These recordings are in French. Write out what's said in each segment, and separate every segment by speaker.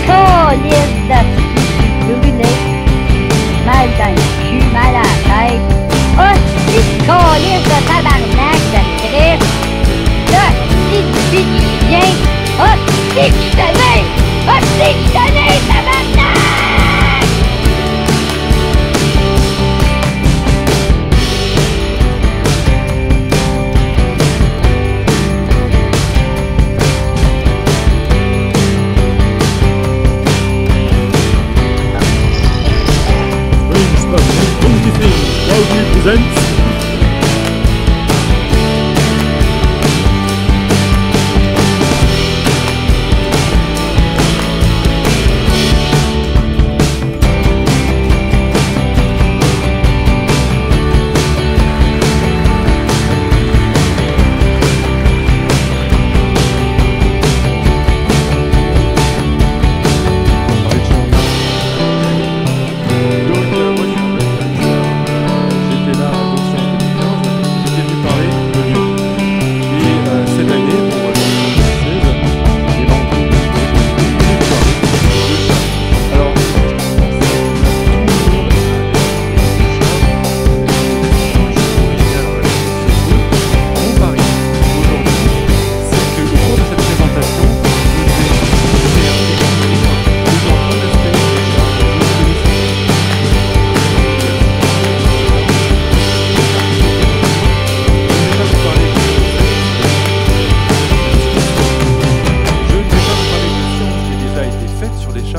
Speaker 1: calice de brûlé, mal dans le cul, mal à la tête. Hostie de calice de tabarnak de Christ. Hostie de bitchien. Hostie que je tenais. Hostie que je tenais, tabarnak.
Speaker 2: Proudly presents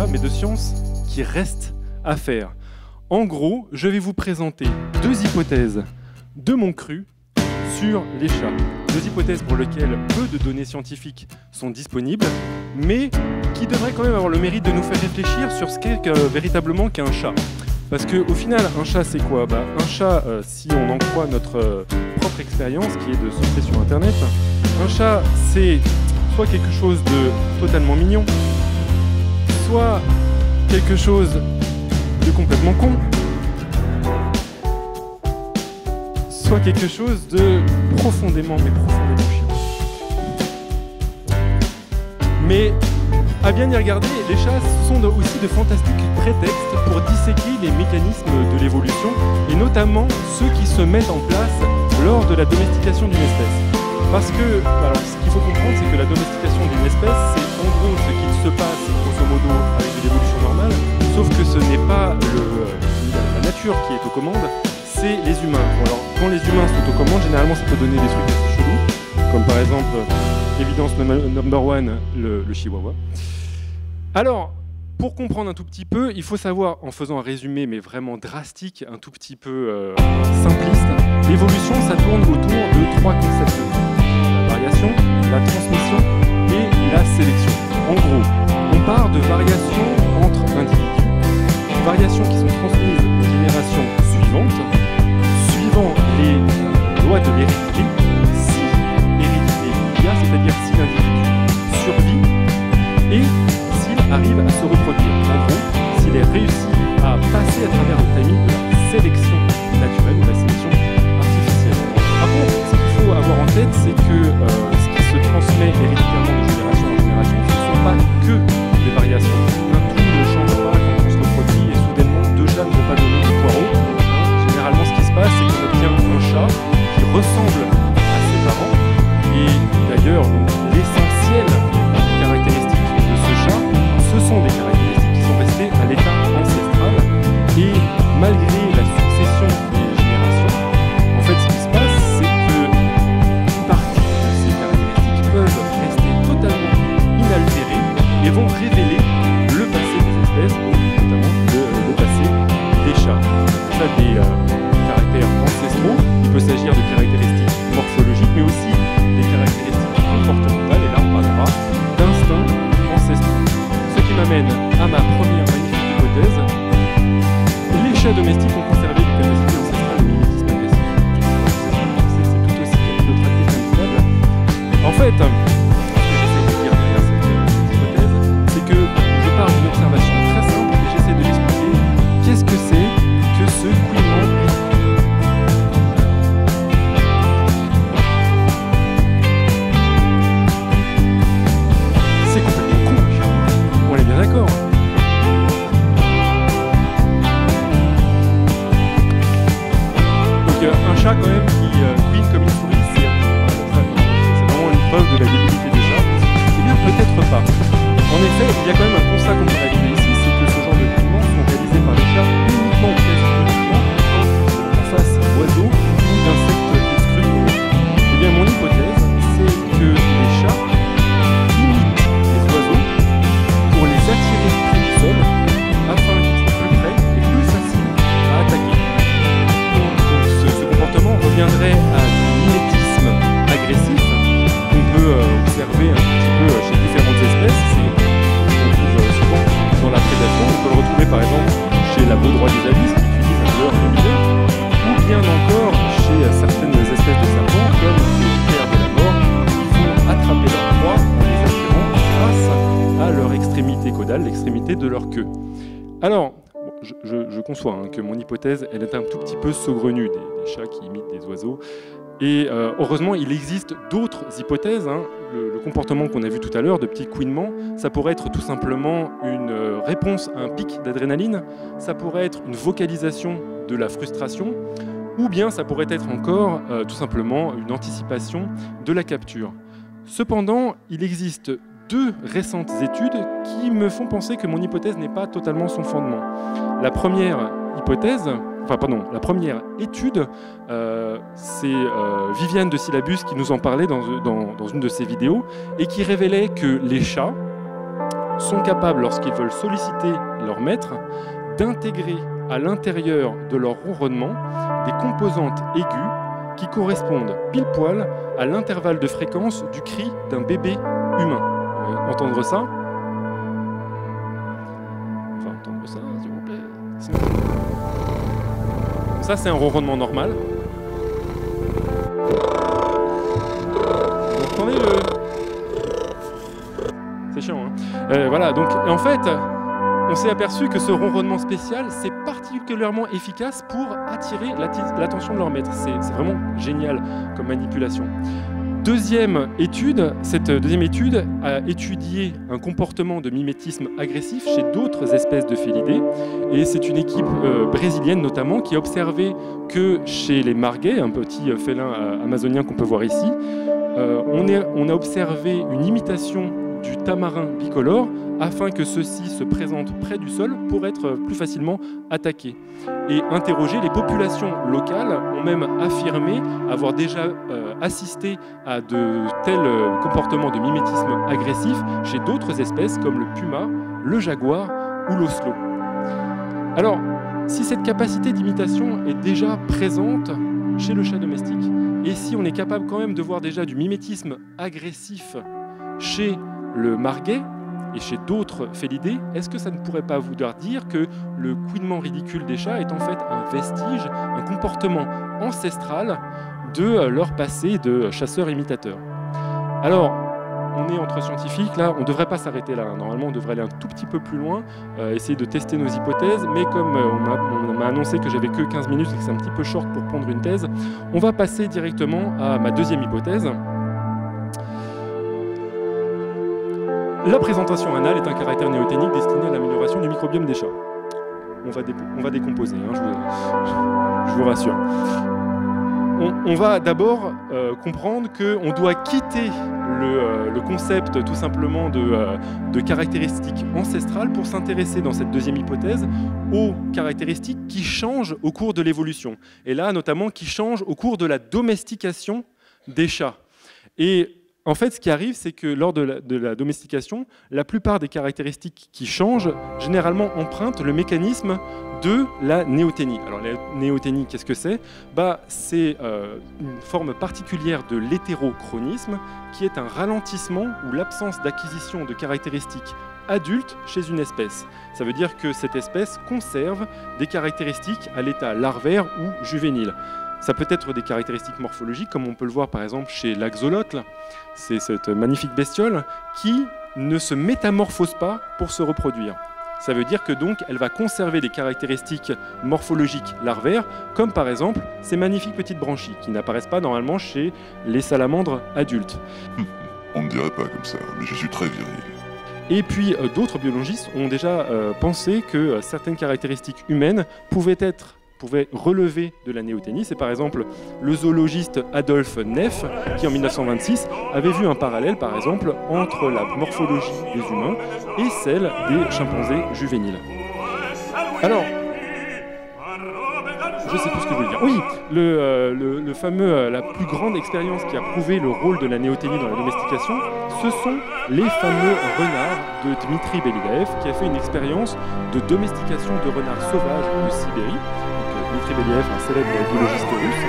Speaker 2: mais de sciences qui restent à faire. En gros, je vais vous présenter deux hypothèses de mon cru sur les chats. Deux hypothèses pour lesquelles peu de données scientifiques sont disponibles, mais qui devraient quand même avoir le mérite de nous faire réfléchir sur ce qu'est véritablement qu'un chat. Parce qu'au final, un chat, c'est quoi? Un chat, si on en croit notre propre expérience, qui est de sauter sur Internet, un chat, c'est soit quelque chose de totalement mignon, soit quelque chose de complètement con, soit quelque chose de profondément chiant. Mais à bien y regarder, les chats sont aussi de fantastiques prétextes pour disséquer les mécanismes de l'évolution, et notamment ceux qui se mettent en place lors de la domestication d'une espèce. Parce que, alors, ce qu'il faut comprendre, c'est que la domestication d'une espèce, c'est en gros ce qu'il se passe, grosso modo, avec de l'évolution normale, sauf que ce n'est pas la nature qui est aux commandes, c'est les humains. Bon, alors, quand les humains sont aux commandes, généralement, ça peut donner des trucs assez chelous, comme par exemple, évidence number one, le chihuahua. Alors, pour comprendre un tout petit peu, il faut savoir, en faisant un résumé, mais vraiment drastique, un tout petit peu simpliste, l'évolution, ça tourne autour de trois concepts. La variation, la transmission et la sélection. En gros, on part de variations entre individus, variations qui sont transmises aux générations suivantes, suivant les lois de l'hérédité. Si hérédité il y a, c'est-à-dire si l'individu survit et s'il arrive à se reproduire. En gros, s'il est réussi à passer à travers le tamis de la sélection naturelle ou la sélection artificielle. Par contre, ce qu'il faut avoir en tête, c'est que ce qui se transmet héréditairement de génération en génération, ce ne sont pas que des variations. Tout ne change pas quand on se reproduit et soudainement deux chats ne vont pas donner de poireaux. Généralement, ce qui se passe, c'est qu'on obtient un chat qui ressemble à ses parents. Et d'ailleurs, l'essentiel des caractéristiques de ce chat, ce sont des caractéristiques qui sont restées à l'état ancestral. Et malgré la succession des générations, en fait, ce qui se passe, c'est que une partie de ces caractéristiques peuvent rester totalement inaltérées et vont révéler le passé des espèces, donc notamment le passé des chats. Ça, des caractères ancestraux, il peut s'agir de caractéristiques morphologiques, mais aussi des caractéristiques comportementales, et là on parlera d'instincts ancestraux. Ce qui m'amène à ma première magnifique hypothèse. Les chats domestiques ont conservé des capacités ancestrales de mimétisme agressif. C'est tout aussi capillotracté qu'indubitable. En fait, ce que j'essaie de dire derrière cette hypothèse, c'est que je pars d'une observation très simple et j'essaie de l'expliquer. Qu'est-ce que c'est que ce couinement rythmique? C'est complètement con, les chats. On est bien comme on l'a vu ici, c'est que ce genre de couinements sont réalisés par les chats uniquement ou quasi uniquement en face d'oiseaux ou d'insectes qu'ils scrutent. Eh bien, mon hypothèse, c'est que les chats imitent les oiseaux pour les attirer près du sol afin qu'ils soient plus près et plus faciles à attaquer. Donc, ce comportement reviendrait à du mimétisme agressif qu'on peut observer un petit peu chez différentes espèces. On trouve souvent dans la prédation. On peut le retrouver par exemple chez la baudroie des abysses qui utilise un leurre lumineux, ou bien encore chez certaines espèces de serpents comme les vipères de la mort qui vont attraper leur proie en les attirant grâce à leur extrémité caudale, l'extrémité de leur queue. Alors, je conçois que mon hypothèse elle est un tout petit peu saugrenue, des chats qui imitent des oiseaux. Et heureusement, il existe d'autres hypothèses. Le comportement qu'on a vu tout à l'heure de petits couinements, ça pourrait être tout simplement une réponse à un pic d'adrénaline, ça pourrait être une vocalisation de la frustration, ou bien ça pourrait être encore tout simplement une anticipation de la capture. Cependant, il existe deux récentes études qui me font penser que mon hypothèse n'est pas totalement son fondement. La première étude, c'est Viviane de Syllabus qui nous en parlait dans une de ses vidéos et qui révélait que les chats sont capables, lorsqu'ils veulent solliciter leur maître, d'intégrer à l'intérieur de leur ronronnement des composantes aiguës qui correspondent pile poil à l'intervalle de fréquence du cri d'un bébé humain. Entendre ça? Enfin, entendre ça, s'il vous plaît. Ça, c'est un ronronnement normal. Vous entendez le... C'est chiant, hein. Voilà, donc, en fait, on s'est aperçu que ce ronronnement spécial, c'est particulièrement efficace pour attirer l'attention de leur maître. C'est vraiment génial comme manipulation. Cette deuxième étude a étudié un comportement de mimétisme agressif chez d'autres espèces de félidés. Et c'est une équipe brésilienne notamment qui a observé que chez les marguets, un petit félin amazonien qu'on peut voir ici, on a observé une imitation du tamarin bicolore afin que ceux-ci se présentent près du sol pour être plus facilement attaqués. Et interrogés, les populations locales ont même affirmé avoir déjà assisté à de tels comportements de mimétisme agressif chez d'autres espèces comme le puma, le jaguar ou l'oslo. Alors, si cette capacité d'imitation est déjà présente chez le chat domestique, et si on est capable quand même de voir déjà du mimétisme agressif chez le marguet et chez d'autres félidés, est-ce que ça ne pourrait pas vouloir dire que le couinement ridicule des chats est en fait un vestige, un comportement ancestral de leur passé de chasseurs-imitateurs? Alors, on est entre scientifiques, là, on ne devrait pas s'arrêter là. Normalement, on devrait aller un tout petit peu plus loin, essayer de tester nos hypothèses, mais comme on m'a annoncé que j'avais que 15 minutes et que c'est un petit peu short pour pondre une thèse, on va passer directement à ma deuxième hypothèse. La présentation anale est un caractère néoténique destiné à l'amélioration du microbiome des chats. On va décomposer, je vous rassure. On va d'abord comprendre qu'on doit quitter le concept tout simplement de caractéristiques ancestrales pour s'intéresser dans cette deuxième hypothèse aux caractéristiques qui changent au cours de l'évolution. Et là, notamment, qui changent au cours de la domestication des chats. Et en fait, ce qui arrive, c'est que lors de la domestication, la plupart des caractéristiques qui changent, généralement empruntent le mécanisme de la néoténie. Alors la néoténie, qu'est-ce que c'est? C'est une forme particulière de l'hétérochronisme, qui est un ralentissement ou l'absence d'acquisition de caractéristiques adultes chez une espèce. Ça veut dire que cette espèce conserve des caractéristiques à l'état larvaire ou juvénile. Ça peut être des caractéristiques morphologiques, comme on peut le voir par exemple chez l'axolotl, c'est cette magnifique bestiole qui ne se métamorphose pas pour se reproduire. Ça veut dire que donc elle va conserver des caractéristiques morphologiques larvaires, comme par exemple ces magnifiques petites branchies qui n'apparaissent pas normalement chez les salamandres adultes.
Speaker 3: On ne dirait pas comme ça, mais je suis très viril.
Speaker 2: Et puis d'autres biologistes ont déjà pensé que certaines caractéristiques humaines pouvaient être pouvaient relever de la néoténie. C'est par exemple le zoologiste Adolphe Neff qui en 1926 avait vu un parallèle par exemple entre la morphologie des humains et celle des chimpanzés juvéniles. Alors, je sais plus ce que je voulais dire. Oui, le fameux, la plus grande expérience qui a prouvé le rôle de la néoténie dans la domestication, ce sont les fameux renards de Dmitri Beliaev, qui a fait une expérience de domestication de renards sauvages de Sibérie. Donc, Dmitri Beliaev, un célèbre biologiste russe.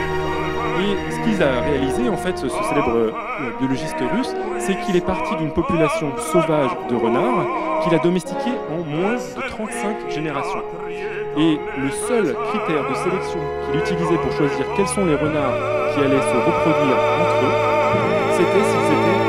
Speaker 2: Et ce qu'il a réalisé, en fait, ce célèbre biologiste russe, c'est qu'il est parti d'une population sauvage de renards qu'il a domestiqué en moins de 35 générations. Et le seul critère de sélection qu'il utilisait pour choisir quels sont les renards qui allaient se reproduire entre eux, c'était s'ils étaient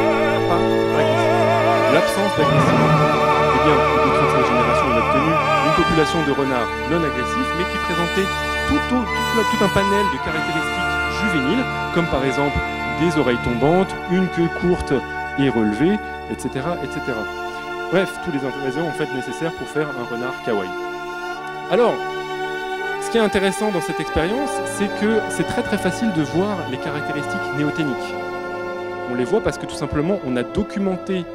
Speaker 2: pas agressifs. L'absence d'agressivité. Eh bien, au bout de 35 générations, on a obtenu une population de renards non agressifs, mais qui présentait tout un panel de caractéristiques juvéniles, comme par exemple des oreilles tombantes, une queue courte et relevée, etc., etc. Bref, tous les ingrédients en fait nécessaires pour faire un renard kawaii. Alors, ce qui est intéressant dans cette expérience, c'est que c'est très très facile de voir les caractéristiques néoténiques. On les voit parce que tout simplement, on a documenté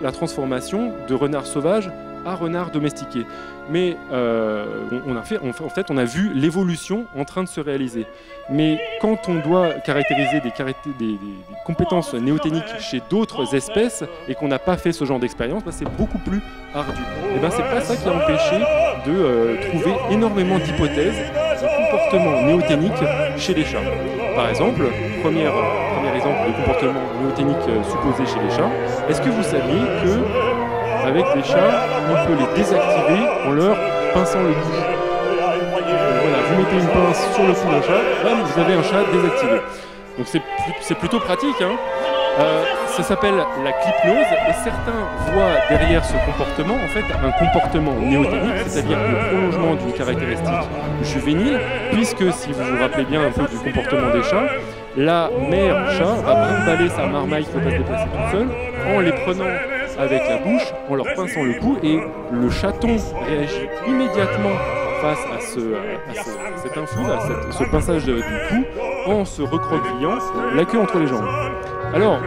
Speaker 2: la transformation de renards sauvages à renards domestiqués. Mais on a vu l'évolution en train de se réaliser. Mais quand on doit caractériser des compétences néoténiques chez d'autres espèces et qu'on n'a pas fait ce genre d'expérience, c'est beaucoup plus ardu. Et c'est pas ça qui a empêché de trouver énormément d'hypothèses de comportement néoténique chez les chats. Par exemple, premier exemple de comportement néoténique supposé chez les chats, est-ce que vous saviez que avec les chats, on peut les désactiver en leur pinçant le cou. Donc voilà, vous mettez une pince sur le cou d'un chat, bam, vous avez un chat désactivé. Donc c'est plutôt pratique, hein. Ça s'appelle la clipnose et certains voient derrière ce comportement en fait un comportement néoténique, c'est-à-dire le prolongement d'une caractéristique juvénile, puisque si vous vous rappelez bien un peu du comportement des chats, la mère chat va brinque-baller sa marmaille qui ne peut pas se déplacer toute seule en les prenant avec la bouche, en leur pinçant le cou, et le chaton réagit immédiatement face à cet influx, à ce pinçage du cou, en se recroquevillant la queue entre les jambes. Alors,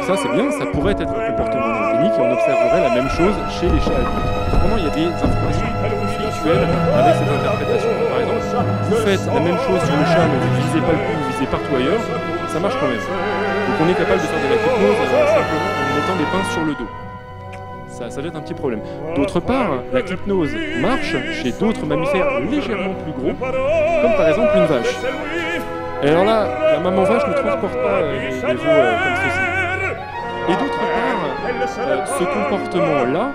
Speaker 2: ça c'est bien, ça pourrait être un comportement néoténique et on observerait la même chose chez les chats adultes. Cependant, il y a des informations conflictuelles avec cette interprétation. Par exemple, vous faites la même chose sur le chat, mais vous ne visez pas le cou, vous visez partout ailleurs, ça marche quand même. Donc on est capable de faire de la clipnose simplement en mettant des pinces sur le dos. Ça va être un petit problème. D'autre part, la clipnose marche chez d'autres mammifères légèrement plus gros, comme par exemple une vache. Et alors là, la maman vache ne transporte pas les veaux comme ceci. Et d'autre part, ce comportement-là,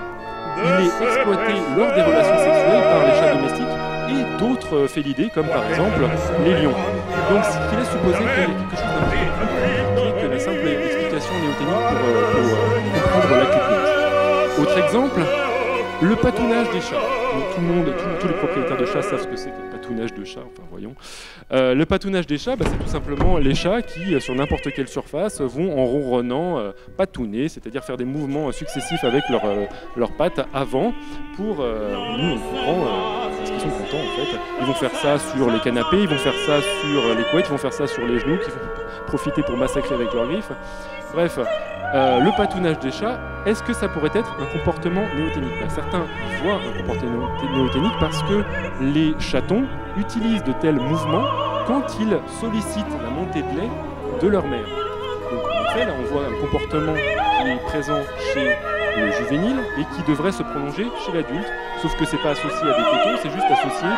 Speaker 2: il est exploité lors des relations sexuelles par les chats domestiques et d'autres félidés, comme par exemple les lions. Donc ce qui laisse supposer qu'il y a quelque chose d'un peu plus compliqué que la simple explication néoténique pour comprendre la clipnose. Autre exemple, le patounage des chats. Donc, tous les propriétaires de chats savent ce que c'est que le patounage de chat, enfin voyons. Le patounage des chats, c'est tout simplement les chats qui, sur n'importe quelle surface, vont en ronronnant patouner, c'est-à-dire faire des mouvements successifs avec leurs pattes avant pour, nous on comprend, parce qu'ils sont contents en fait. Ils vont faire ça sur les canapés, ils vont faire ça sur les couettes, ils vont faire ça sur les genoux, qui vont profiter pour massacrer avec leurs griffes. Bref, le patounage des chats, est-ce que ça pourrait être un comportement néoténique? Certains y voient un comportement néoténique parce que les chatons utilisent de tels mouvements quand ils sollicitent la montée de lait de leur mère. Donc en effet, là on voit un comportement qui est présent chez le juvénile et qui devrait se prolonger chez l'adulte, sauf que c'est pas associé à des tétons, c'est juste associé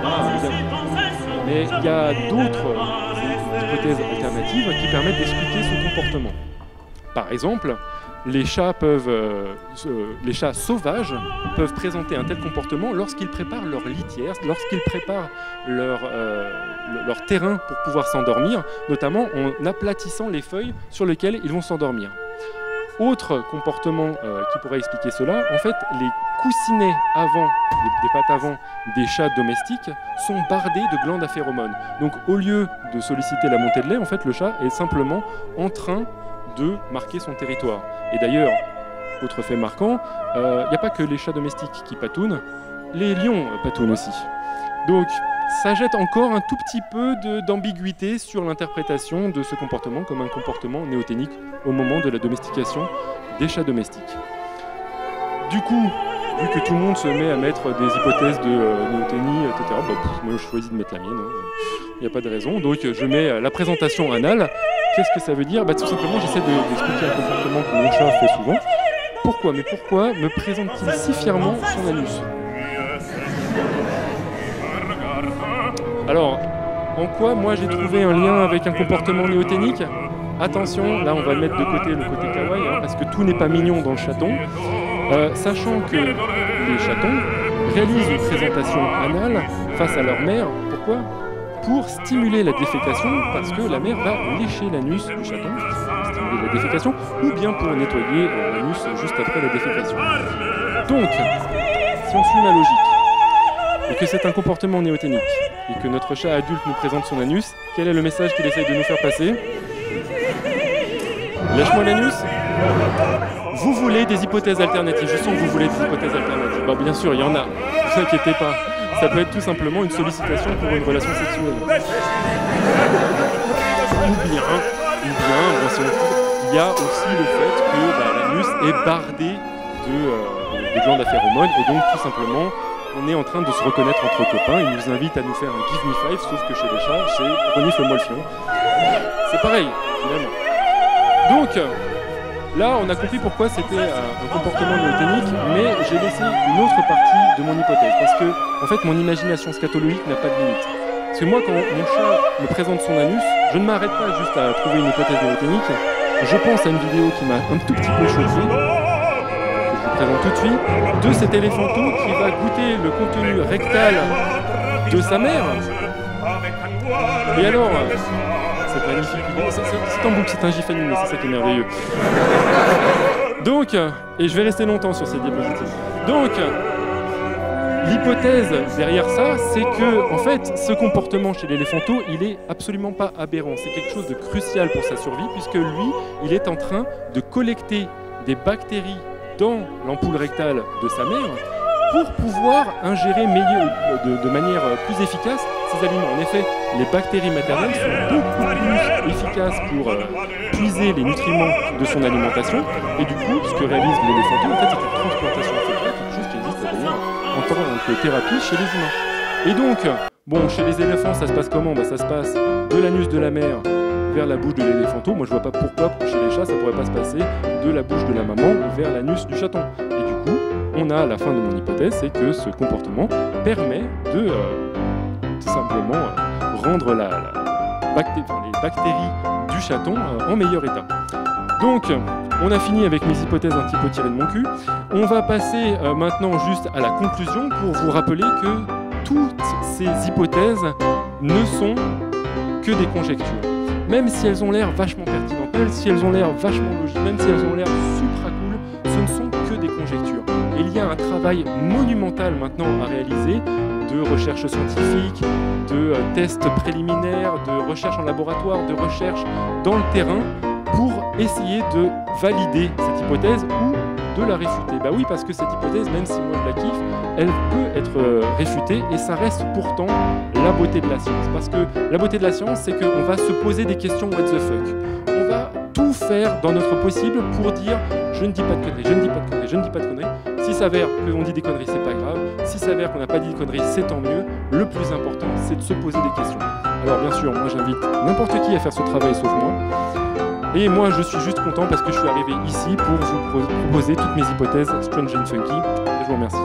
Speaker 2: à des adultes. Mais il y a d'autres hypothèses alternatives qui permettent d'expliquer ce comportement. Par exemple, les chats sauvages peuvent présenter un tel comportement lorsqu'ils préparent leur litière, lorsqu'ils préparent leur terrain pour pouvoir s'endormir, notamment en aplatissant les feuilles sur lesquelles ils vont s'endormir. Autre comportement qui pourrait expliquer cela, en fait, les coussinets avant, des pattes avant des chats domestiques sont bardés de glandes à phéromones. Donc au lieu de solliciter la montée de lait, en fait, le chat est simplement en train de marquer son territoire. Et d'ailleurs, autre fait marquant, il n'y a pas que les chats domestiques qui patounent, les lions patounent aussi. Donc, ça jette encore un tout petit peu d'ambiguïté sur l'interprétation de ce comportement comme un comportement néoténique au moment de la domestication des chats domestiques. Du coup, vu que tout le monde se met à mettre des hypothèses de néoténie, etc., moi je choisis de mettre la mienne, il n'y a pas de raison. Donc je mets la présentation anale. Qu'est-ce que ça veut dire? Tout simplement, j'essaie d'expliquer un comportement que mon chat fait souvent. Pourquoi? Mais pourquoi me présente-t-il si fièrement son anus? Alors, en quoi moi j'ai trouvé un lien avec un comportement néoténique? Attention, là on va mettre de côté le côté kawaii, parce que tout n'est pas mignon dans le chaton. Sachant que les chatons réalisent une présentation anale face à leur mère. Pourquoi? Pour stimuler la défécation, parce que la mère va lécher l'anus du chaton, pour stimuler la défécation, ou bien pour nettoyer l'anus juste après la défécation. Donc, si on suit ma logique, et que c'est un comportement néoténique, et que notre chat adulte nous présente son anus, quel est le message qu'il essaye de nous faire passer? Lèche-moi l'anus. Vous voulez des hypothèses alternatives. Je sens que vous voulez des hypothèses alternatives. Bon, bien sûr, il y en a. Ne vous inquiétez pas. Ça peut être tout simplement une sollicitation pour une relation sexuelle. Ou bien, il y a aussi le fait que l'anus est bardé de glandes à phéromones. Et donc, tout simplement, on est en train de se reconnaître entre copains. Il nous invite à nous faire un give me five, sauf que chez les chats, c'est renifle-moi le fion. C'est pareil, finalement. Donc, là, on a compris pourquoi c'était un comportement néoténique, mais j'ai laissé une autre partie de mon hypothèse, parce que, en fait, mon imagination scatologique n'a pas de limite. Parce que moi, quand mon chat me présente son anus, je ne m'arrête pas juste à trouver une hypothèse néoténique, je pense à une vidéo qui m'a un tout petit peu choqué, que je vous présente tout de suite, de cet éléphanto qui va goûter le contenu rectal de sa mère. Et alors... c'est magnifique, c'est en boucle, c'est un gif animé, c'est ça qui est merveilleux. Donc, et je vais rester longtemps sur cette diapositive. Donc, l'hypothèse derrière ça, c'est que, en fait, ce comportement chez l'éléphanto, il est absolument pas aberrant. C'est quelque chose de crucial pour sa survie, puisque lui, il est en train de collecter des bactéries dans l'ampoule rectale de sa mère pour pouvoir ingérer de manière plus efficace ces aliments. En effet, les bactéries maternelles sont beaucoup plus efficaces pour puiser les nutriments de son alimentation. Et du coup, ce que réalise l'éléphanto, en fait, c'est une transplantation fécale, quelque chose qui existe d'ailleurs en tant que thérapie chez les humains. Et donc, bon, chez les éléphants, ça se passe comment? Ça se passe de l'anus de la mère vers la bouche de l'éléphanto. Moi, je vois pas pourquoi chez les chats, ça pourrait pas se passer de la bouche de la maman vers l'anus du chaton. Et du coup, on a à la fin de mon hypothèse, c'est que ce comportement permet de tout simplement rendre les bactéries du chaton en meilleur état. Donc, on a fini avec mes hypothèses un petit peu tirées de mon cul. On va passer maintenant juste à la conclusion pour vous rappeler que toutes ces hypothèses ne sont que des conjectures. Même si elles ont l'air vachement pertinentes, même si elles ont l'air vachement logiques, même si elles ont l'air supra cool, ce ne sont que des conjectures. Et il y a un travail monumental maintenant à réaliser de recherche scientifique, de tests préliminaires, de recherche en laboratoire, de recherche dans le terrain pour essayer de valider cette hypothèse ou de la réfuter. Bah oui, parce que cette hypothèse, même si moi je la kiffe, elle peut être réfutée et ça reste pourtant la beauté de la science. Parce que la beauté de la science, c'est qu'on va se poser des questions what the fuck. On va tout faire dans notre possible pour dire je ne dis pas de conneries, je ne dis pas de conneries, je ne dis pas de conneries. S'il s'avère qu'on dit des conneries, c'est pas grave. S'il s'avère qu'on n'a pas dit de conneries, c'est tant mieux. Le plus important, c'est de se poser des questions. Alors bien sûr, moi j'invite n'importe qui à faire ce travail sauf moi. Et moi je suis juste content parce que je suis arrivé ici pour vous proposer toutes mes hypothèses strange and funky. Je vous remercie.